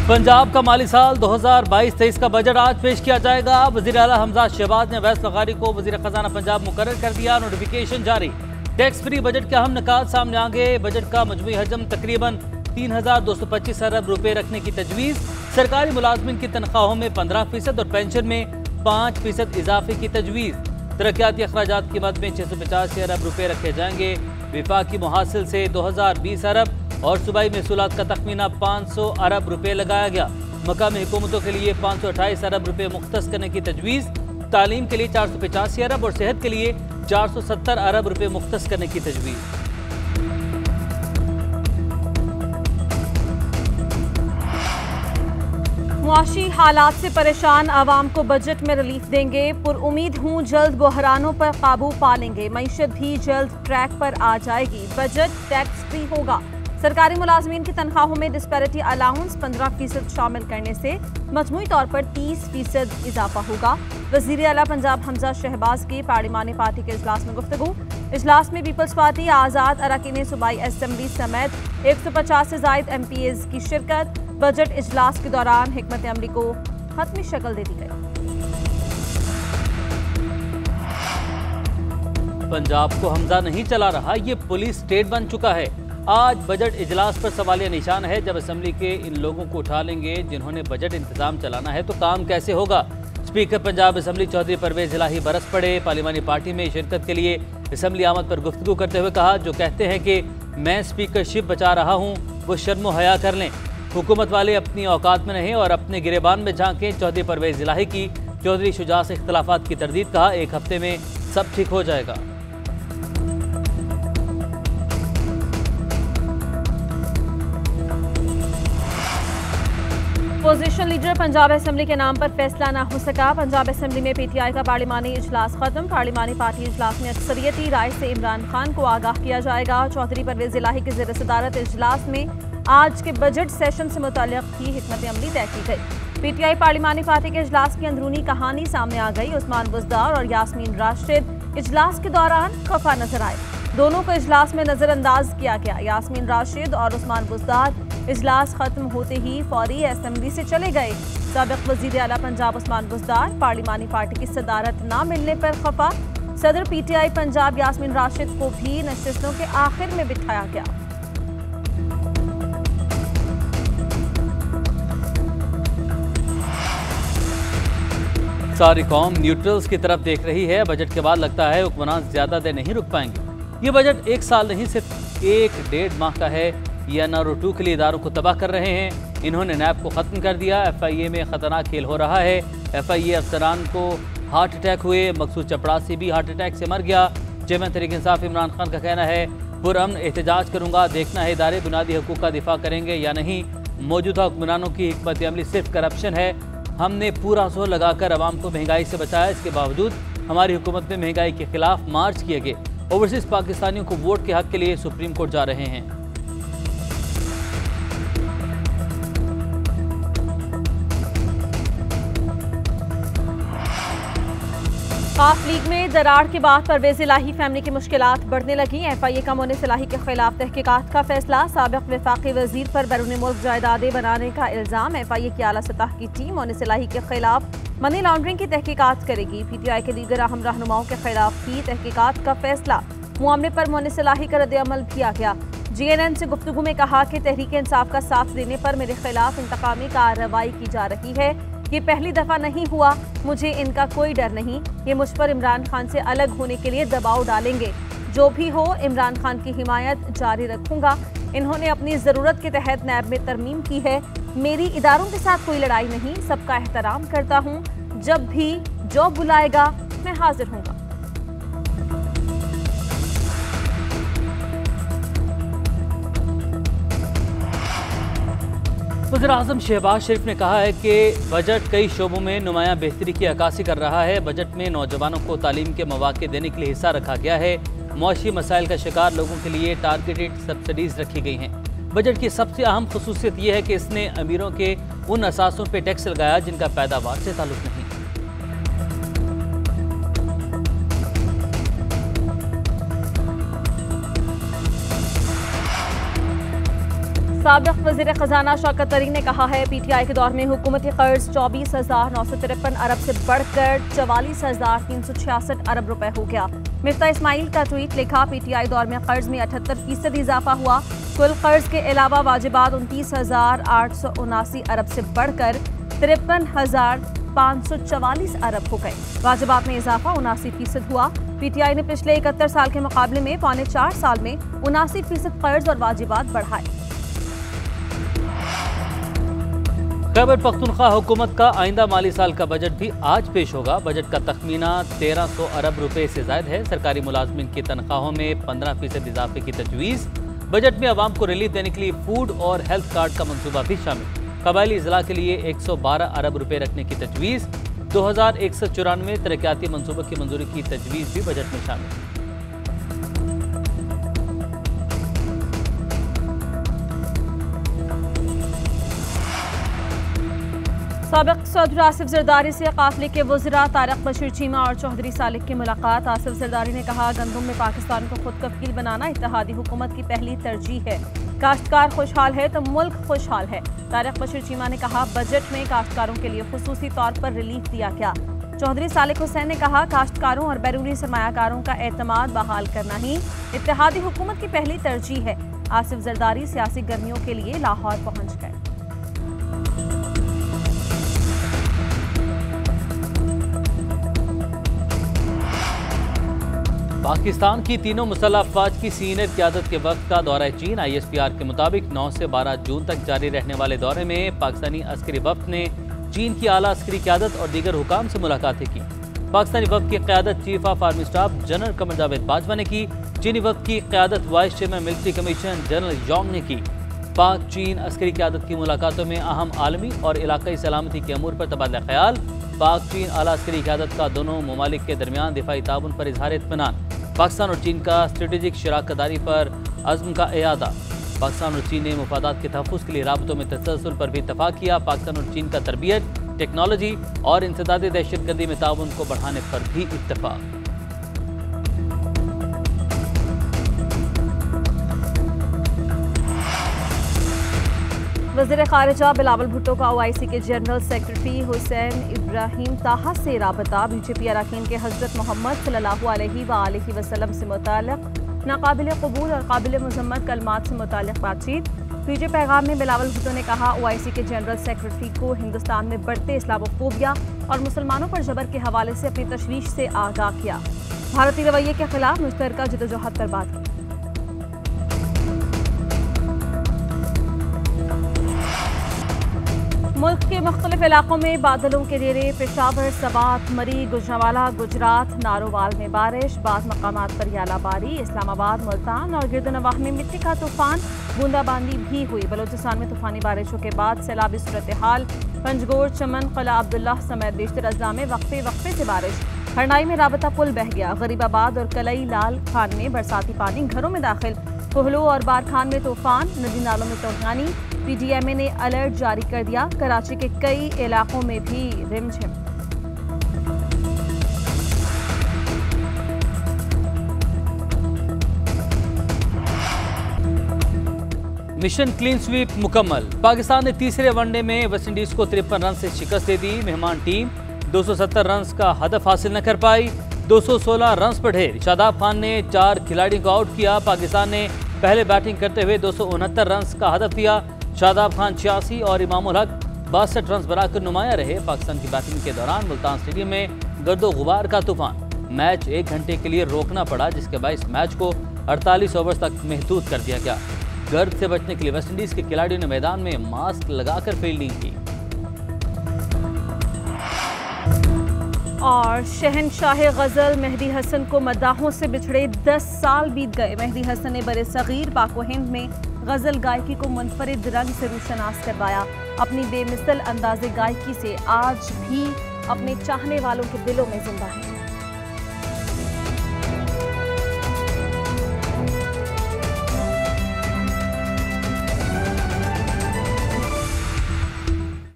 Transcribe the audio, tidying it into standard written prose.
पंजाब का माली साल 2022-23 का बजट आज पेश किया जाएगा। वज़ीर आला हमजा शहबाज ने वैस लगारी को वज़ीर खजाना पंजाब मुकर्रर कर दिया। नोटिफिकेशन जारी। टैक्स फ्री बजट के अहम निकात सामने आ गए। बजट का मजमूई हजम तकरीबन 3225 अरब रुपए रखने की तजवीज़। सरकारी मुलाजमिन की तनख्वाहों में 15% और पेंशन में 5% इजाफे की तजवीज़। तरक्याती अखराजात की मद में 685 अरब रुपए रखे जाएंगे। विफाकी मुहासिल से 2020 अरब और सूबाई महसूलात का तखमीना 500 अरब रुपए लगाया गया। मकामी हुकूमतों के लिए 528 अरब रुपए मुख्तस करने की तजवीज़। तालीम के लिए 485 अरब और सेहत के लिए 470 अरब रुपए मुख्तस करने की तजवीज़। मुआशी हालात से परेशान आवाम को बजट में रिलीफ देंगे। पुरुम्मीद हूँ जल्द बहरानों पर काबू पा लेंगे। मईशत भी जल्द ट्रैक पर आ जाएगी। बजट टैक्स फ्री होगा। सरकारी मुलाजमीन की तनख्वाहों में डिस्पैरिटी अलाउंस 15% शामिल करने से मजमूई तौर पर 30% इजाफा होगा। वज़ीर आला पंजाब हमजा शहबाज की पार्लिमानी पार्टी के इजलास में गुफ्तगू। इजलास में पीपल्स पार्टी आज़ाद अरकान सूबाई असम्बली समेत 150 से ज़ायद MPs की शिरकत। बजट इजलास के दौरान हिकमत अमली को हतमी शक्ल दे दी गई। पंजाब को हमजा नहीं चला रहा, ये पुलिस स्टेट बन चुका है। आज बजट इजलास पर सवालिया निशान है। जब असम्बली के इन लोगों को उठा लेंगे जिन्होंने बजट इंतजाम चलाना है तो काम कैसे होगा। स्पीकर पंजाब असम्बली चौधरी परवेज इलाही बरस पड़े। पार्लिमानी पार्टी में शिरकत के लिए असम्बली आमद पर गुफ्तगू करते हुए कहा, जो कहते हैं कि मैं स्पीकरशिप बचा रहा हूँ वो शर्म हया कर लें। हुकूमत वाले अपनी औकात में नहीं और अपने गिरेबान में झांकें। चौधरी परवेज इलाही की चौधरी शुजा से इख्तलाफात की तरदीद। कहा, एक हफ्ते में सब ठीक हो जाएगा। पोजीशन लीडर पंजाब असम्बली के नाम पर फैसला न हो सका। पंजाब असम्बली में PTI का पार्लिमानी इजलास खत्म। पार्लिमानी पार्टी इजलास में अक्सरियती राय से इमरान खान को आगाह किया जाएगा। चौधरी परवेज इलाही की ज़ेर सदारत इजलास में आज के बजट सेशन से मुताल्लिक़ की हिकमत अमली तय की गई। PTI पार्लिमानी पार्टी के इजलास की अंदरूनी कहानी सामने आ गई। उस्मान बुज़दार और यास्मीन राशिद इजलास के दौरान खफा नजर आए। दोनों को इजलास में नजरअंदाज किया गया। यास्मीन राशिद और उस्मान बुज़दार इजलास खत्म होते ही फौरी असम्बली से चले गए। साबिक़ वज़ीर आला पंजाब उस्मान बुज़दार पार्लिमानी पार्टी की सदारत न मिलने पर खफा। सदर PTI पंजाब यास्मीन राशिद को भी नशिस्तों के आखिर में बिठाया गया। सारी कौम न्यूट्रल्स की तरफ देख रही है। बजट के बाद लगता है हुक्मरान ज्यादा देर नहीं रुक पाएंगे। ये बजट एक साल नहीं सिर्फ 1-1.5 माह का है। ये NRO 2 के लिए इदारों को तबाह कर रहे हैं। इन्होंने NAB को ख़त्म कर दिया। FIA में ख़तरनाक खेल हो रहा है। FIA अफसरान को हार्ट अटैक हुए। मकसूद चपड़ासी भी हार्ट अटैक से मर गया। चेयरमैन तहरीक इंसाफ इमरान खान का कहना है, पुरअमन एहतजाज करूँगा, देखना है इदारे बुनियादी हकूक़ का दिफा करेंगे या नहीं। मौजूदा हुक्मरानों की हिकमत अमली सिर्फ करप्शन है। हमने पूरा जोर लगाकर आवाम को महंगाई से बचाया। इसके बावजूद हमारी हुकूमत में महंगाई के खिलाफ मार्च किए गए। ओवरसीज पाकिस्तानियों को वोट के हक के लिए सुप्रीम कोर्ट जा रहे हैं। काफ लीग में दरार के बाद परवेज इलाही फैमिली की मुश्किलात बढ़ने लगी। FIA का मोनिस इलाही के खिलाफ तहकीकात का फैसला। साबिक़ वफाकी वजीर पर बैरून मुल्क जायदादें बनाने का इल्ज़ाम। FIA की आला सतह की टीम मोनिस इलाही के खिलाफ मनी लॉन्ड्रिंग की तहकीकात करेगी। PTI के दीगर अहम रहनुमाओं के खिलाफ भी तहकीकात का फैसला। मामले पर मोनिस इलाही का रद्द-ए-अमल किया गया। GNN से गुफ्तगू में कहा कि तहरीक इंसाफ का साथ देने पर मेरे खिलाफ इंतकामी कार्रवाई की जा रही है। ये पहली दफ़ा नहीं हुआ। मुझे इनका कोई डर नहीं। ये मुझ पर इमरान खान से अलग होने के लिए दबाव डालेंगे। जो भी हो, इमरान खान की हिमायत जारी रखूंगा। इन्होंने अपनी ज़रूरत के तहत NAB में तरमीम की है। मेरी इदारों के साथ कोई लड़ाई नहीं, सबका एहतराम करता हूँ। जब भी जो बुलाएगा मैं हाजिर हूँगा। वज़ीर-ए-आज़म शहबाज शरीफ ने कहा है कि बजट कई शोबों में नुमायां बेहतरी की अक्कासी कर रहा है। बजट में नौजवानों को तालीम के मौक़े देने के लिए हिस्सा रखा गया है। मुआशी मसाइल का शिकार लोगों के लिए टारगेटेड सब्सिडीज़ रखी गई हैं। बजट की सबसे अहम खसूसियत यह है कि इसने अमीरों के उन असासों पर टैक्स लगाया जिनका पैदावार से ताल्लुक़ नहीं। साबिक वज़ीर खजाना शौकत तरीन ने कहा है PTI के दौर में हुकूमती कर्ज 24,953 अरब से बढ़कर 44,366 अरब रुपए हो गया। मिफ्ता इस्माइल का ट्वीट लिखा, PTI दौर में कर्ज में 78% इजाफा हुआ। कुल कर्ज के अलावा वाजिबात 29,879 अरब से बढ़कर 53,544 अरब हो गए। वाजिबात में इजाफा 79% हुआ। PTI ने पिछले 71 साल के मुकाबले में पौने 4 साल में 79% कर्ज और वाजिबात बढ़ाए। खैबर पख्तूनख्वा हुकूमत का आइंदा माली साल का बजट भी आज पेश होगा। बजट का तखमीना 1300 अरब रुपए से ज्यादा है। सरकारी मुलाजमिन की तनख्वाहों में 15% इजाफे की तजवीज़। बजट में आवाम को रिलीफ देने के लिए फूड और हेल्थ कार्ड का मंसूबा भी शामिल। कबायली अजला के लिए 112 अरब रुपए रखने की तजवीज़। 2194 तरक्याती मंसूबों की मंजूरी की तजवीज़ भी बजट में शामिल। साबिक सदर आसिफ जरदारी से काफिले के वज़रा तारिक बशीर चीमा और चौधरी सालिक की मुलाकात। आसिफ जरदारी ने कहा, गंदम में पाकिस्तान को खुद कफील बनाना इत्तेहादी हुकूमत की पहली तरजीह है। काश्तकार खुशहाल है तो मुल्क खुशहाल है। तारिक बशीर चीमा ने कहा, बजट में काश्तकारों के लिए खुसूसी तौर पर रिलीफ दिया गया। चौधरी सालिक हुसैन ने कहा, काश्तकारों और बैरूनी सरमायाकारों का एतमाद बहाल करना ही इत्तेहादी हुकूमत की पहली तरजीह है। आसिफ जरदारी सियासी गर्मियों के लिए लाहौर पहुंच गए। पाकिस्तान की तीनों मुसल्लह अफवाज की सीनियर क़यादत के वक्त का दौरा चीन। ISPR के मुताबिक 9 से 12 जून तक जारी रहने वाले दौरे में पाकिस्तानी अस्करी वफ्द ने चीन की आला अस्करी क़यादत और दीगर हुकाम से मुलाकातें की। पाकिस्तानी वफ्द की क़यादत chief of army staff general Qamar Javed Bajwa ने की। चीनी वफ्द की क़यादत vice chairman military commission general Yong ने की। पाक चीन अस्करी क़यादत की मुलाकातों में अहम आलमी और इलाकाई सलामती के अमूर पर तबादला ख्याल। पाक चीन आला अस्करी क़यादत का दोनों ममालिक के दरमियान दिफाई ताउन पर इजहार इत्मीनान। पाकिस्तान और चीन का स्ट्रेटेजिक शराकतदारी पर अज़्म का इयादा। पाकिस्तान और चीन ने मुफादात के तहफ़्फ़ुज़ के लिए राबतों में तसलसल पर भी इत्तफ़ाक़ किया। पाकिस्तान और चीन का तरबियत, टेक्नोलॉजी और इंसदादी दहशतगर्दी में ताउन को बढ़ाने पर भी इत्तफ़ाक़। वज़ीर ख़ारिजा बिलावल भुट्टो का OIC के जनरल सेक्रेटरी हुसैन इब्राहिम ताहा से राबता। BJP अरकान के हज़रत मोहम्मद सल्लल्लाहु अलैहि वसल्लम से मुताल्लिक़ नाकाबिल कबूल और काबिल मज़म्मत कलमात से मुताल्लिक़ बातचीत। पीजे पैगाम में बिलावल भुट्टो ने कहा, OIC के जनरल सेक्रेटरी को हिंदुस्तान में बढ़ते इस्लामोफोबिया और मुसलमानों पर जबर के हवाले से अपनी तशवीश से आगाह किया। भारतीय रवैये के खिलाफ मुश्तरका जदोजहद पर बात की। मुल्क के मुख्तलिफ इलाकों में बादलों के डेरे। पेशावर, सवात, मरी, गुजरांवाला, गुजरात, नारोवाल में बारिश। बाद मकामात पर यालाबारी। इस्लामाबाद, मुल्तान और गिरदनवाह में मिट्टी का तूफान। बूंदाबांदी भी हुई। बलोचिस्तान में तूफानी बारिशों के बाद सैलाबी सूरत हाल। पंजगोर, चमन, क़िला अब्दुल्लाह समेत बेशतर अजला में वक्फे से बारिश। हरनाई में राबता पुल बह गया। गरीबाबाद और कलई लाल खान में बरसाती पानी घरों में दाखिल। कोहलो और बारखान में तूफान। नदी नालों में तूफानी। PDMA ने अलर्ट जारी कर दिया। कराची के कई इलाकों में भी रिमझिम। मिशन क्लीन स्वीप मुकम्मल। पाकिस्तान ने तीसरे वनडे में वेस्टइंडीज को 53 रन से शिकस्त दे दी। मेहमान टीम 270 रन का हदफ हासिल न कर पाई। 216 रन पर ढेर। शादाब खान ने 4 खिलाड़ियों को आउट किया। पाकिस्तान ने पहले बैटिंग करते हुए 269 रन का हदफ दिया। शादाब खान 86 और इमामुल हक 62 रन बनाकर नुमाया रहे। पाकिस्तान की बैटिंग के दौरान मुल्तान स्टेडियम में गर्दो गुबार का तूफान। मैच 1 घंटे के लिए रोकना पड़ा, जिसके बायस मैच को 48 ओवर तक महदूद कर दिया गया। गर्द से बचने के लिए वेस्टइंडीज के खिलाड़ियों ने मैदान में मास्क लगाकर फील्डिंग की। और शहनशाह गज़ल मेहदी हसन को मद्दाहों से बिछड़े 10 साल बीत गए। मेहदी हसन ने बरे सगीर पाक व हिंद में गज़ल गायकी को मुनफरिद रंग से रूशनास करवाया। अपनी बेमिसल अंदाज़े गायकी से आज भी अपने चाहने वालों के दिलों में जिंदा है।